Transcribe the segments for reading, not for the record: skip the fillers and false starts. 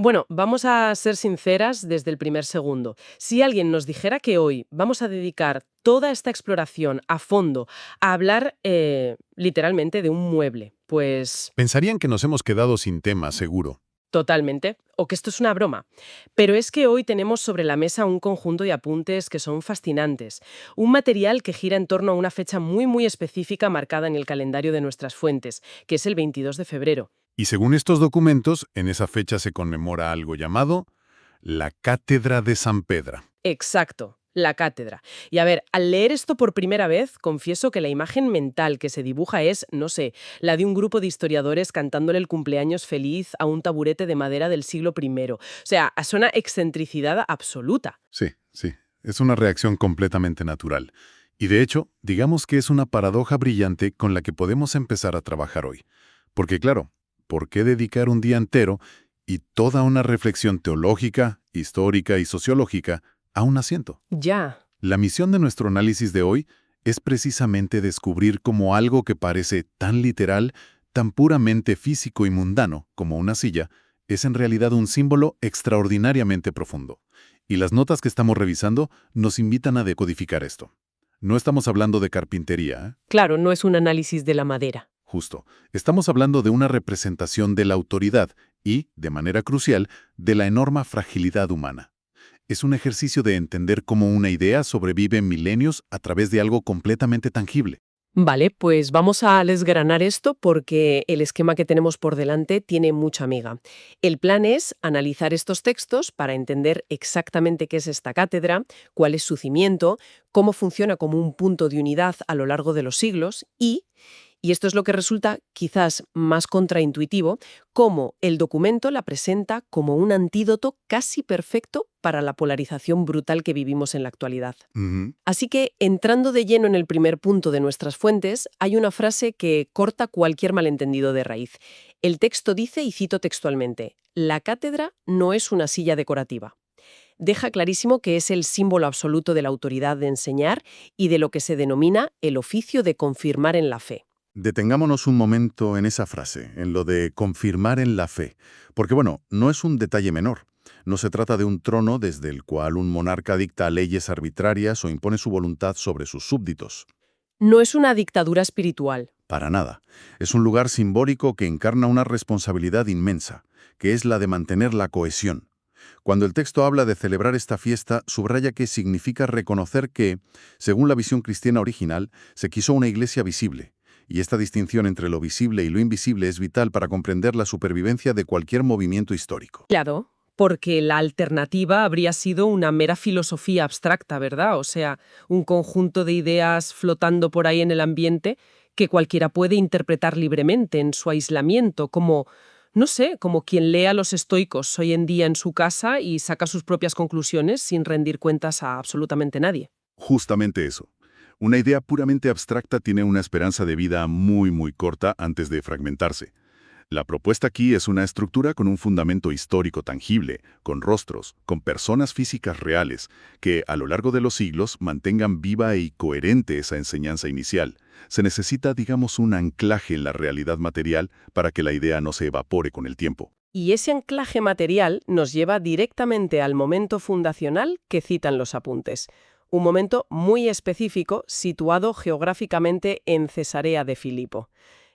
Bueno, vamos a ser sinceras desde el primer segundo. Si alguien nos dijera que hoy vamos a dedicar toda esta exploración a fondo a hablar literalmente de un mueble, pues Pensarían que nos hemos quedado sin tema, seguro. totalmente, o que esto es una broma. Pero es que hoy tenemos sobre la mesa un conjunto de apuntes que son fascinantes, un material que gira en torno a una fecha muy específica marcada en el calendario de nuestras fuentes, que es el 22 de febrero. Y según estos documentos, en esa fecha se conmemora algo llamado la Cátedra de San Pedro. Exacto, la cátedra. Y a ver, al leer esto por primera vez, confieso que la imagen mental que se dibuja es, no sé, la de un grupo de historiadores cantándole el cumpleaños feliz a un taburete de madera del siglo I. O sea, suena excentricidad absoluta. Sí, sí, es una reacción completamente natural. Y de hecho, digamos que es una paradoja brillante con la que podemos empezar a trabajar hoy. Porque claro, ¿por qué dedicar un día entero y toda una reflexión teológica, histórica y sociológica a un asiento? Ya. La misión de nuestro análisis de hoy es precisamente descubrir cómo algo que parece tan literal, tan puramente físico y mundano como una silla, es en realidad un símbolo extraordinariamente profundo. Y las notas que estamos revisando nos invitan a decodificar esto. No estamos hablando de carpintería, ¿eh? Claro, no es un análisis de la madera. Justo. Estamos hablando de una representación de la autoridad y, de manera crucial, de la enorme fragilidad humana. Es un ejercicio de entender cómo una idea sobrevive milenios a través de algo completamente tangible. Vale, pues vamos a desgranar esto porque el esquema que tenemos por delante tiene mucha miga. El plan es analizar estos textos para entender exactamente qué es esta cátedra, cuál es su cimiento, cómo funciona como un punto de unidad a lo largo de los siglos y esto es lo que resulta quizás más contraintuitivo, cómo el documento la presenta como un antídoto casi perfecto para la polarización brutal que vivimos en la actualidad. Ujú. Así que, entrando de lleno en el primer punto de nuestras fuentes, hay una frase que corta cualquier malentendido de raíz. El texto dice, y cito textualmente, «La cátedra no es una silla decorativa». Deja clarísimo que es el símbolo absoluto de la autoridad de enseñar y de lo que se denomina el oficio de confirmar en la fe. Detengámonos un momento en esa frase, en lo de confirmar en la fe, porque bueno, no es un detalle menor. No se trata de un trono desde el cual un monarca dicta leyes arbitrarias o impone su voluntad sobre sus súbditos. No es una dictadura espiritual. Para nada. Es un lugar simbólico que encarna una responsabilidad inmensa, que es la de mantener la cohesión. Cuando el texto habla de celebrar esta fiesta, subraya que significa reconocer que, según la visión cristiana original, se quiso una iglesia visible. Y esta distinción entre lo visible y lo invisible es vital para comprender la supervivencia de cualquier movimiento histórico. Claro, porque la alternativa habría sido una mera filosofía abstracta, ¿verdad? O sea, un conjunto de ideas flotando por ahí en el ambiente que cualquiera puede interpretar libremente en su aislamiento, como, no sé, como quien lee a los estoicos hoy en día en su casa y saca sus propias conclusiones sin rendir cuentas a absolutamente nadie. Justamente eso. Una idea puramente abstracta tiene una esperanza de vida muy corta antes de fragmentarse. La propuesta aquí es una estructura con un fundamento histórico tangible, con rostros, con personas físicas reales, que a lo largo de los siglos mantengan viva y coherente esa enseñanza inicial. Se necesita, digamos, un anclaje en la realidad material para que la idea no se evapore con el tiempo. Y ese anclaje material nos lleva directamente al momento fundacional que citan los apuntes. Un momento muy específico situado geográficamente en Cesarea de Filipo.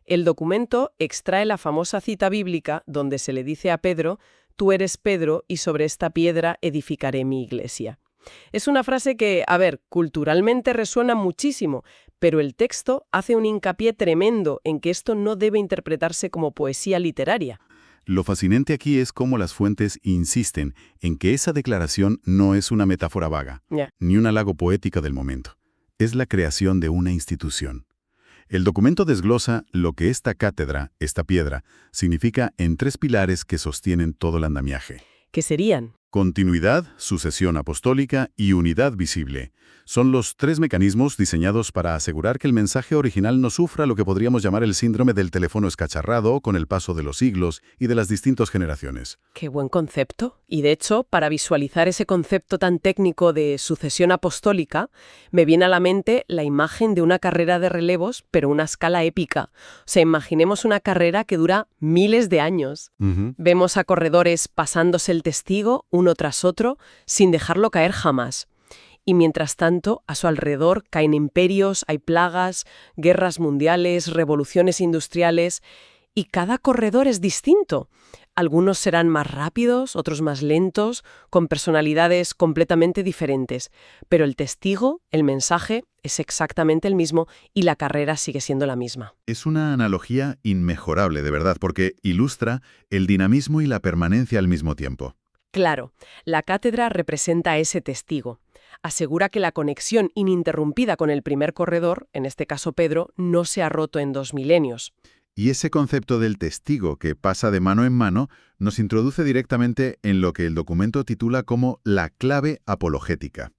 El documento extrae la famosa cita bíblica donde se le dice a Pedro, «Tú eres Pedro y sobre esta piedra edificaré mi iglesia». Es una frase que, a ver, culturalmente resuena muchísimo, pero el texto hace un hincapié tremendo en que esto no debe interpretarse como poesía literaria. Lo fascinante aquí es cómo las fuentes insisten en que esa declaración no es una metáfora vaga, Ya. ni un halago poética del momento. Es la creación de una institución. El documento desglosa lo que esta cátedra, esta piedra, significa en tres pilares que sostienen todo el andamiaje. ¿Qué serían? Continuidad, sucesión apostólica y unidad visible. Son los tres mecanismos diseñados para asegurar que el mensaje original no sufra lo que podríamos llamar el síndrome del teléfono escacharrado con el paso de los siglos y de las distintas generaciones. Qué buen concepto. Y de hecho, para visualizar ese concepto tan técnico de sucesión apostólica, me viene a la mente la imagen de una carrera de relevos, pero a una escala épica. O sea, imaginemos una carrera que dura miles de años. Vemos a corredores pasándose el testigo uno tras otro sin dejarlo caer jamás. Y mientras tanto, a su alrededor caen imperios, hay plagas, guerras mundiales, revoluciones industriales, y cada corredor es distinto. Algunos serán más rápidos, otros más lentos, con personalidades completamente diferentes. Pero el testigo, el mensaje, es exactamente el mismo y la carrera sigue siendo la misma. Es una analogía inmejorable, de verdad, porque ilustra el dinamismo y la permanencia al mismo tiempo. Claro, la cátedra representa a ese testigo. Asegura que la conexión ininterrumpida con el primer corredor, en este caso Pedro, no se ha roto en 2 milenios. Y ese concepto del testigo que pasa de mano en mano nos introduce directamente en lo que el documento titula como la clave apologética.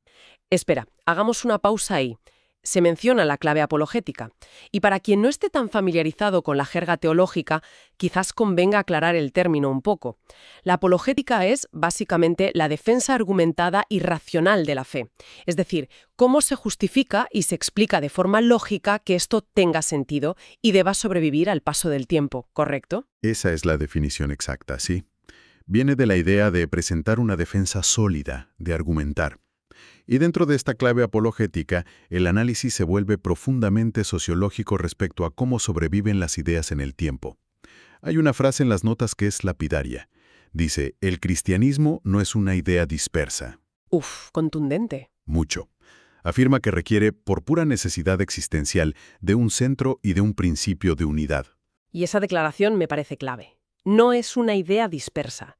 Espera, hagamos una pausa ahí. Se menciona la clave apologética. Y para quien no esté tan familiarizado con la jerga teológica, quizás convenga aclarar el término un poco. La apologética es, básicamente, la defensa argumentada y racional de la fe. Es decir, cómo se justifica y se explica de forma lógica que esto tenga sentido y deba sobrevivir al paso del tiempo, ¿correcto? Esa es la definición exacta, sí. Viene de la idea de presentar una defensa sólida, de argumentar. Y dentro de esta clave apologética, el análisis se vuelve profundamente sociológico respecto a cómo sobreviven las ideas en el tiempo. Hay una frase en las notas que es lapidaria. Dice, el cristianismo no es una idea dispersa. Uf, contundente. Mucho. Afirma que requiere, por pura necesidad existencial, de un centro y de un principio de unidad. Y esa declaración me parece clave. No es una idea dispersa.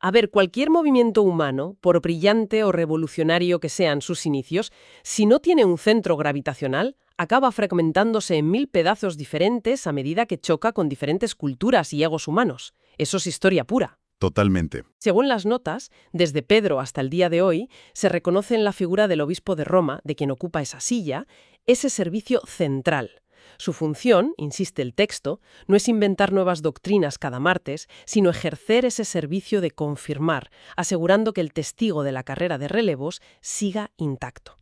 A ver, cualquier movimiento humano, por brillante o revolucionario que sean sus inicios, si no tiene un centro gravitacional, acaba fragmentándose en 1000 pedazos diferentes a medida que choca con diferentes culturas y egos humanos. Eso es historia pura. Totalmente. Según las notas, desde Pedro hasta el día de hoy, se reconoce en la figura del obispo de Roma, de quien ocupa esa silla, ese servicio central. Su función, insiste el texto, no es inventar nuevas doctrinas cada martes, sino ejercer ese servicio de confirmar, asegurando que el testigo de la carrera de relevos siga intacto.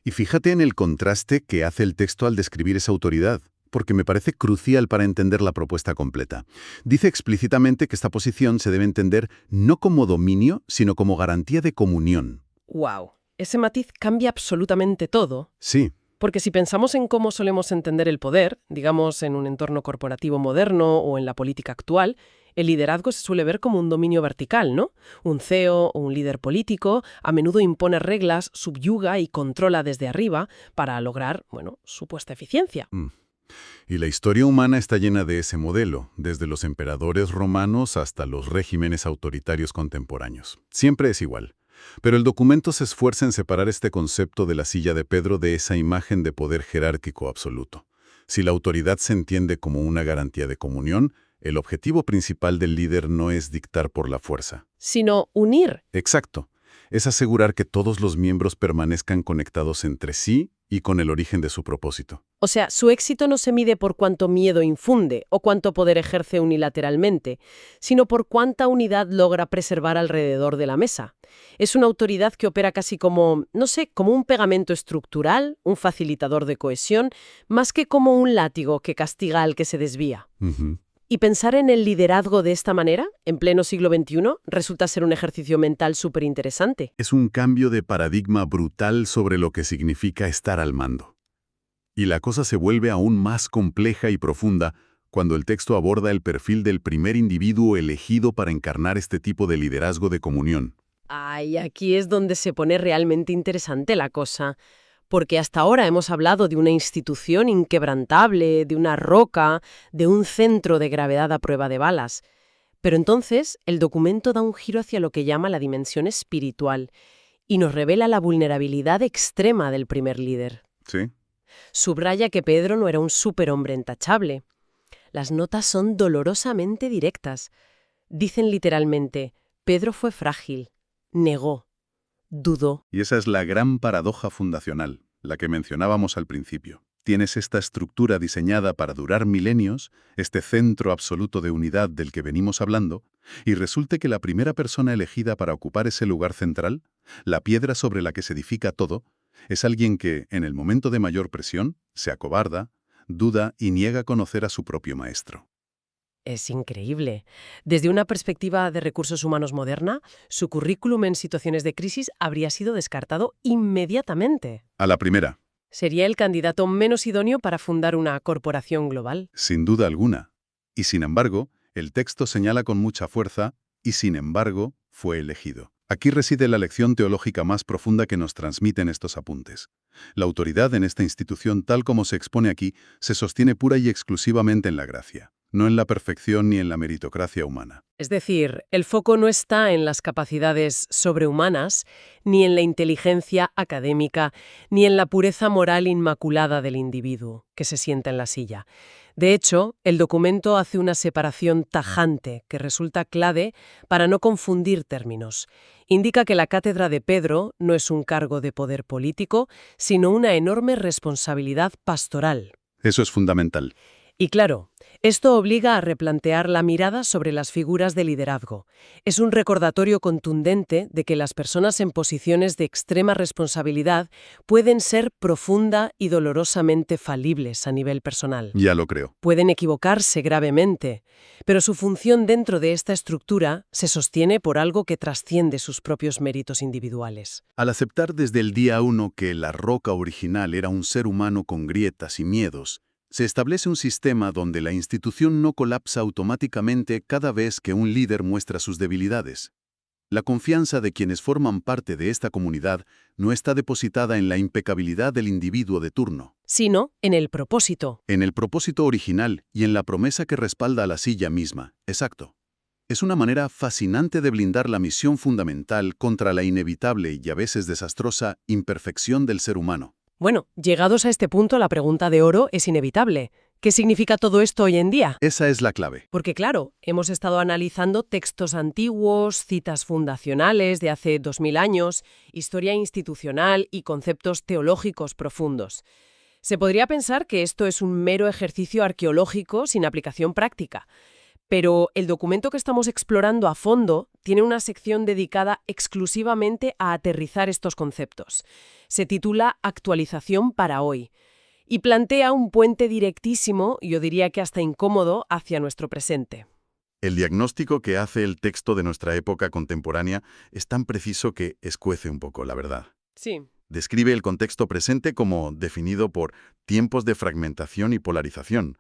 Y fíjate en el contraste que hace el texto al describir esa autoridad, porque me parece crucial para entender la propuesta completa. Dice explícitamente que esta posición se debe entender no como dominio, sino como garantía de comunión. ¡Wow! Ese matiz cambia absolutamente todo. Sí. Porque si pensamos en cómo solemos entender el poder, digamos en un entorno corporativo moderno o en la política actual, el liderazgo se suele ver como un dominio vertical, ¿no? Un CEO o un líder político a menudo impone reglas, subyuga y controla desde arriba para lograr, supuesta eficiencia. Y la historia humana está llena de ese modelo, desde los emperadores romanos hasta los regímenes autoritarios contemporáneos. Siempre es igual. Pero el documento se esfuerza en separar este concepto de la silla de Pedro de esa imagen de poder jerárquico absoluto. Si la autoridad se entiende como una garantía de comunión, el objetivo principal del líder no es dictar por la fuerza, sino unir. Exacto. Es asegurar que todos los miembros permanezcan conectados entre sí y con el origen de su propósito. O sea, su éxito no se mide por cuánto miedo infunde o cuánto poder ejerce unilateralmente, sino por cuánta unidad logra preservar alrededor de la mesa. Es una autoridad que opera casi como, como un pegamento estructural, un facilitador de cohesión, más que como un látigo que castiga al que se desvía. Y pensar en el liderazgo de esta manera, en pleno siglo XXI, resulta ser un ejercicio mental súper interesante. Es un cambio de paradigma brutal sobre lo que significa estar al mando. Y la cosa se vuelve aún más compleja y profunda cuando el texto aborda el perfil del primer individuo elegido para encarnar este tipo de liderazgo de comunión. Ay, aquí es donde se pone realmente interesante la cosa. Porque hasta ahora hemos hablado de una institución inquebrantable, de una roca, de un centro de gravedad a prueba de balas. Pero entonces el documento da un giro hacia lo que llama la dimensión espiritual y nos revela la vulnerabilidad extrema del primer líder. Sí. Subraya que Pedro no era un superhombre intachable. Las notas son dolorosamente directas. Dicen literalmente, Pedro fue frágil, negó, dudó. Y esa es la gran paradoja fundacional, la que mencionábamos al principio. Tienes esta estructura diseñada para durar milenios, este centro absoluto de unidad del que venimos hablando, y resulta que la primera persona elegida para ocupar ese lugar central, la piedra sobre la que se edifica todo, es alguien que, en el momento de mayor presión, se acobarda, duda y niega conocer a su propio maestro. Es increíble. Desde una perspectiva de recursos humanos moderna, su currículum en situaciones de crisis habría sido descartado inmediatamente. A la primera, Sería el candidato menos idóneo para fundar una corporación global. sin duda alguna. Y sin embargo, el texto señala con mucha fuerza, y sin embargo, fue elegido. Aquí reside la lección teológica más profunda que nos transmiten estos apuntes. La autoridad en esta institución, tal como se expone aquí, se sostiene pura y exclusivamente en la gracia, no en la perfección ni en la meritocracia humana. Es decir, el foco no está en las capacidades sobrehumanas, ni en la inteligencia académica, ni en la pureza moral inmaculada del individuo que se sienta en la silla. De hecho, el documento hace una separación tajante que resulta clave para no confundir términos. Indica que la cátedra de Pedro no es un cargo de poder político, sino una enorme responsabilidad pastoral. Eso es fundamental. Y claro, esto obliga a replantear la mirada sobre las figuras de liderazgo. Es un recordatorio contundente de que las personas en posiciones de extrema responsabilidad pueden ser profunda y dolorosamente falibles a nivel personal. Ya lo creo. Pueden equivocarse gravemente, pero su función dentro de esta estructura se sostiene por algo que trasciende sus propios méritos individuales. Al aceptar desde el día 1 que la roca original era un ser humano con grietas y miedos, se establece un sistema donde la institución no colapsa automáticamente cada vez que un líder muestra sus debilidades. La confianza de quienes forman parte de esta comunidad no está depositada en la impecabilidad del individuo de turno, Sino en el propósito. en el propósito original y en la promesa que respalda a la silla misma. Exacto. Es una manera fascinante de blindar la misión fundamental contra la inevitable y a veces desastrosa imperfección del ser humano. Bueno, llegados a este punto, la pregunta de oro es inevitable. ¿Qué significa todo esto hoy en día? Esa es la clave. Porque claro, hemos estado analizando textos antiguos, citas fundacionales de hace 2000 años, historia institucional y conceptos teológicos profundos. Se podría pensar que esto es un mero ejercicio arqueológico sin aplicación práctica. Pero el documento que estamos explorando a fondo tiene una sección dedicada exclusivamente a aterrizar estos conceptos. Se titula Actualización para hoy y plantea un puente directísimo, yo diría que hasta incómodo, hacia nuestro presente. El diagnóstico que hace el texto de nuestra época contemporánea es tan preciso que escuece un poco, la verdad. Sí. Describe el contexto presente como definido por tiempos de fragmentación y polarización.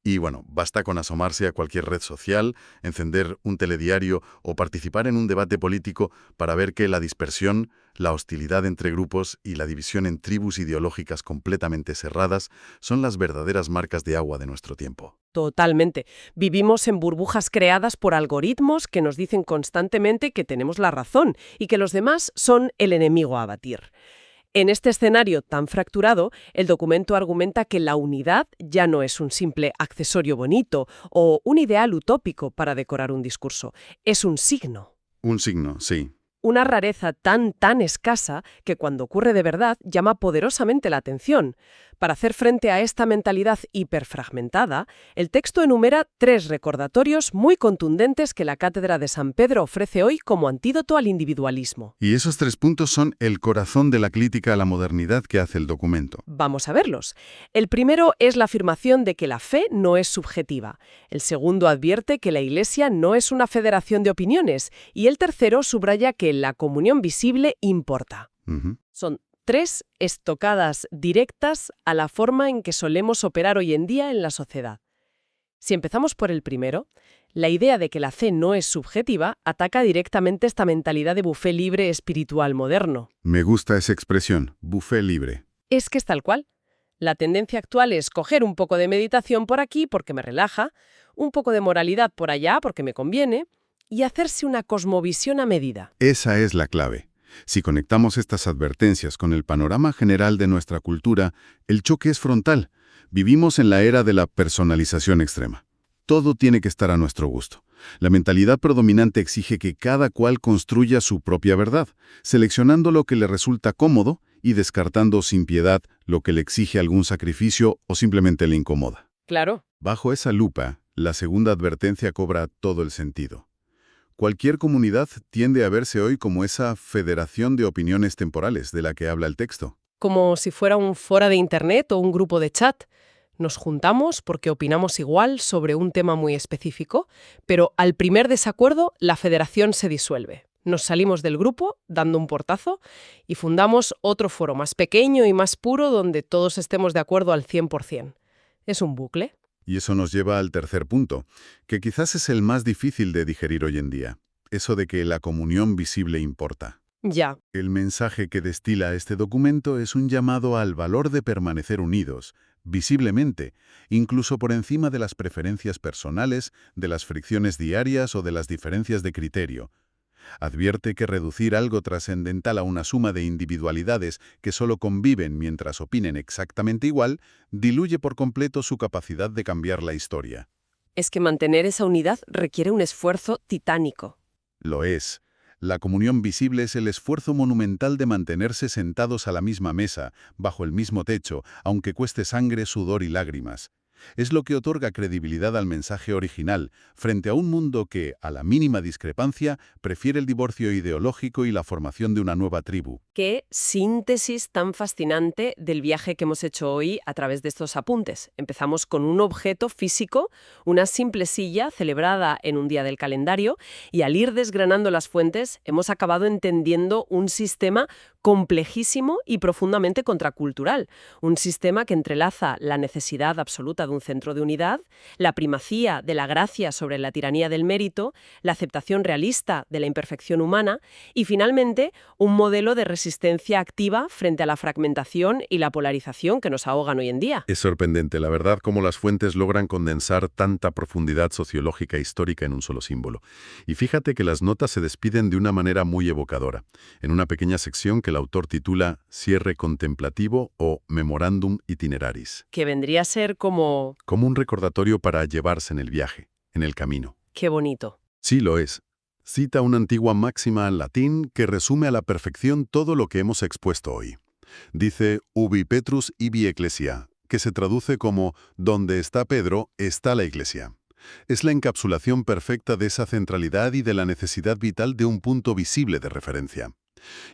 Y bueno, basta con asomarse a cualquier red social, encender un telediario o participar en un debate político para ver que la dispersión, la hostilidad entre grupos y la división en tribus ideológicas completamente cerradas son las verdaderas marcas de agua de nuestro tiempo. Totalmente. Vivimos en burbujas creadas por algoritmos que nos dicen constantemente que tenemos la razón y que los demás son el enemigo a abatir. En este escenario tan fracturado, el documento argumenta que la unidad ya no es un simple accesorio bonito o un ideal utópico para decorar un discurso. Es un signo. Un signo, sí. Una rareza tan escasa que cuando ocurre de verdad llama poderosamente la atención. Para hacer frente a esta mentalidad hiperfragmentada, el texto enumera 3 recordatorios muy contundentes que la Cátedra de San Pedro ofrece hoy como antídoto al individualismo. Y esos 3 puntos son el corazón de la crítica a la modernidad que hace el documento. Vamos a verlos. El primero es la afirmación de que la fe no es subjetiva. El segundo advierte que la Iglesia no es una federación de opiniones. Y el tercero subraya que la comunión visible importa. Son 3 estocadas directas a la forma en que solemos operar hoy en día en la sociedad. Si empezamos por el primero, la idea de que la fe no es subjetiva ataca directamente esta mentalidad de buffet libre espiritual moderno. Me gusta esa expresión, buffet libre. Es que es tal cual. La tendencia actual es coger un poco de meditación por aquí porque me relaja, un poco de moralidad por allá porque me conviene, y hacerse una cosmovisión a medida. Esa es la clave. Si conectamos estas advertencias con el panorama general de nuestra cultura, el choque es frontal. Vivimos en la era de la personalización extrema. Todo tiene que estar a nuestro gusto. La mentalidad predominante exige que cada cual construya su propia verdad, seleccionando lo que le resulta cómodo y descartando sin piedad lo que le exige algún sacrificio o simplemente le incomoda. Claro. Bajo esa lupa, la segunda advertencia cobra todo el sentido. Cualquier comunidad tiende a verse hoy como esa federación de opiniones temporales de la que habla el texto. Como si fuera un foro de internet o un grupo de chat. Nos juntamos porque opinamos igual sobre un tema muy específico, pero al primer desacuerdo la federación se disuelve. Nos salimos del grupo dando un portazo y fundamos otro foro más pequeño y más puro donde todos estemos de acuerdo al 100%. Es un bucle. Y eso nos lleva al tercer punto, que quizás es el más difícil de digerir hoy en día. Eso de que la comunión visible importa. Ya. El mensaje que destila este documento es un llamado al valor de permanecer unidos, visiblemente, incluso por encima de las preferencias personales, de las fricciones diarias o de las diferencias de criterio. Advierte que reducir algo trascendental a una suma de individualidades que solo conviven mientras opinen exactamente igual, diluye por completo su capacidad de cambiar la historia. Es que mantener esa unidad requiere un esfuerzo titánico. Lo es. La comunión visible es el esfuerzo monumental de mantenerse sentados a la misma mesa, bajo el mismo techo, aunque cueste sangre, sudor y lágrimas. Es lo que otorga credibilidad al mensaje original, frente a un mundo que, a la mínima discrepancia, prefiere el divorcio ideológico y la formación de una nueva tribu. Qué síntesis tan fascinante del viaje que hemos hecho hoy a través de estos apuntes. Empezamos con un objeto físico, una simple silla celebrada en un día del calendario, y al ir desgranando las fuentes hemos acabado entendiendo un sistema complejísimo y profundamente contracultural. Un sistema que entrelaza la necesidad absoluta de un centro de unidad, la primacía de la gracia sobre la tiranía del mérito, la aceptación realista de la imperfección humana y, finalmente, un modelo de resistencia activa frente a la fragmentación y la polarización que nos ahogan hoy en día. Es sorprendente, la verdad, cómo las fuentes logran condensar tanta profundidad sociológica e histórica en un solo símbolo. Y fíjate que las notas se despiden de una manera muy evocadora, en una pequeña sección que el autor titula Cierre contemplativo o Memorandum itineraris. Que vendría a ser como... Como un recordatorio para llevarse en el viaje, en el camino. Qué bonito. Sí, lo es. Cita una antigua máxima en latín que resume a la perfección todo lo que hemos expuesto hoy. Dice ubi Petrus ibi ecclesia, que se traduce como donde está Pedro, está la iglesia. Es la encapsulación perfecta de esa centralidad y de la necesidad vital de un punto visible de referencia.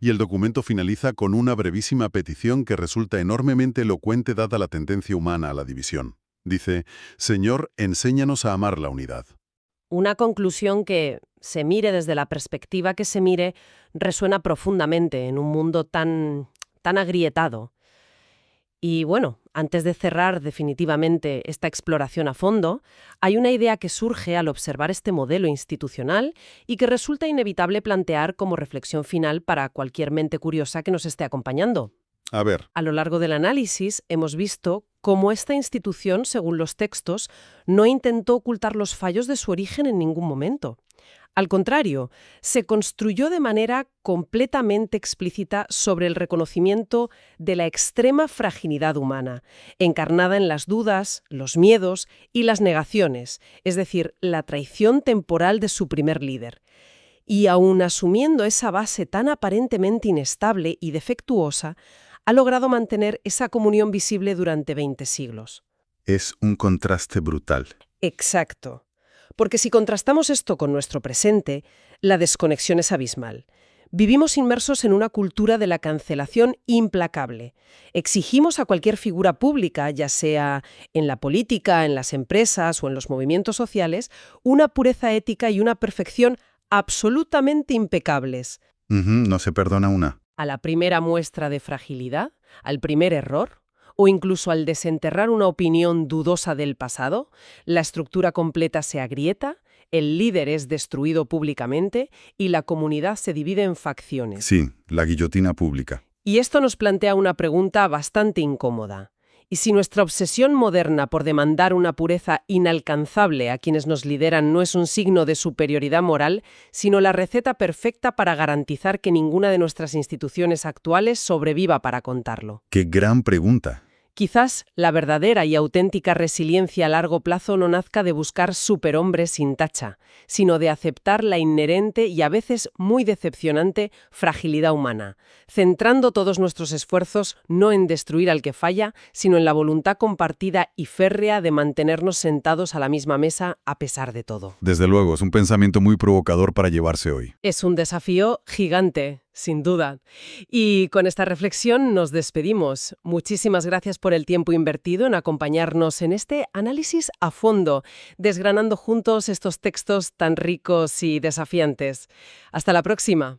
Y el documento finaliza con una brevísima petición que resulta enormemente elocuente dada la tendencia humana a la división. Dice, Señor, enséñanos a amar la unidad. Una conclusión que, se mire desde la perspectiva que se mire, resuena profundamente en un mundo tan agrietado. Y bueno, antes de cerrar definitivamente esta exploración a fondo, hay una idea que surge al observar este modelo institucional y que resulta inevitable plantear como reflexión final para cualquier mente curiosa que nos esté acompañando. A ver. A lo largo del análisis hemos visto cómo esta institución, según los textos, no intentó ocultar los fallos de su origen en ningún momento. Al contrario, se construyó de manera completamente explícita sobre el reconocimiento de la extrema fragilidad humana, encarnada en las dudas, los miedos y las negaciones, es decir, la traición temporal de su primer líder. Y aun asumiendo esa base tan aparentemente inestable y defectuosa, ha logrado mantener esa comunión visible durante 20 siglos. Es un contraste brutal. Exacto. Porque si contrastamos esto con nuestro presente, la desconexión es abismal. Vivimos inmersos en una cultura de la cancelación implacable. Exigimos a cualquier figura pública, ya sea en la política, en las empresas o en los movimientos sociales, una pureza ética y una perfección absolutamente impecables. No se perdona una. A la primera muestra de fragilidad, al primer error, o incluso al desenterrar una opinión dudosa del pasado, la estructura completa se agrieta, el líder es destruido públicamente y la comunidad se divide en facciones. Sí, la guillotina pública. Y esto nos plantea una pregunta bastante incómoda. ¿Y si nuestra obsesión moderna por demandar una pureza inalcanzable a quienes nos lideran no es un signo de superioridad moral, sino la receta perfecta para garantizar que ninguna de nuestras instituciones actuales sobreviva para contarlo? ¡Qué gran pregunta! Quizás la verdadera y auténtica resiliencia a largo plazo no nazca de buscar superhombres sin tacha, sino de aceptar la inherente y a veces muy decepcionante fragilidad humana, centrando todos nuestros esfuerzos no en destruir al que falla, sino en la voluntad compartida y férrea de mantenernos sentados a la misma mesa a pesar de todo. Desde luego, es un pensamiento muy provocador para llevarse hoy. Es un desafío gigante, sin duda. Y con esta reflexión nos despedimos. Muchísimas gracias por el tiempo invertido en acompañarnos en este análisis a fondo, desgranando juntos estos textos tan ricos y desafiantes. Hasta la próxima.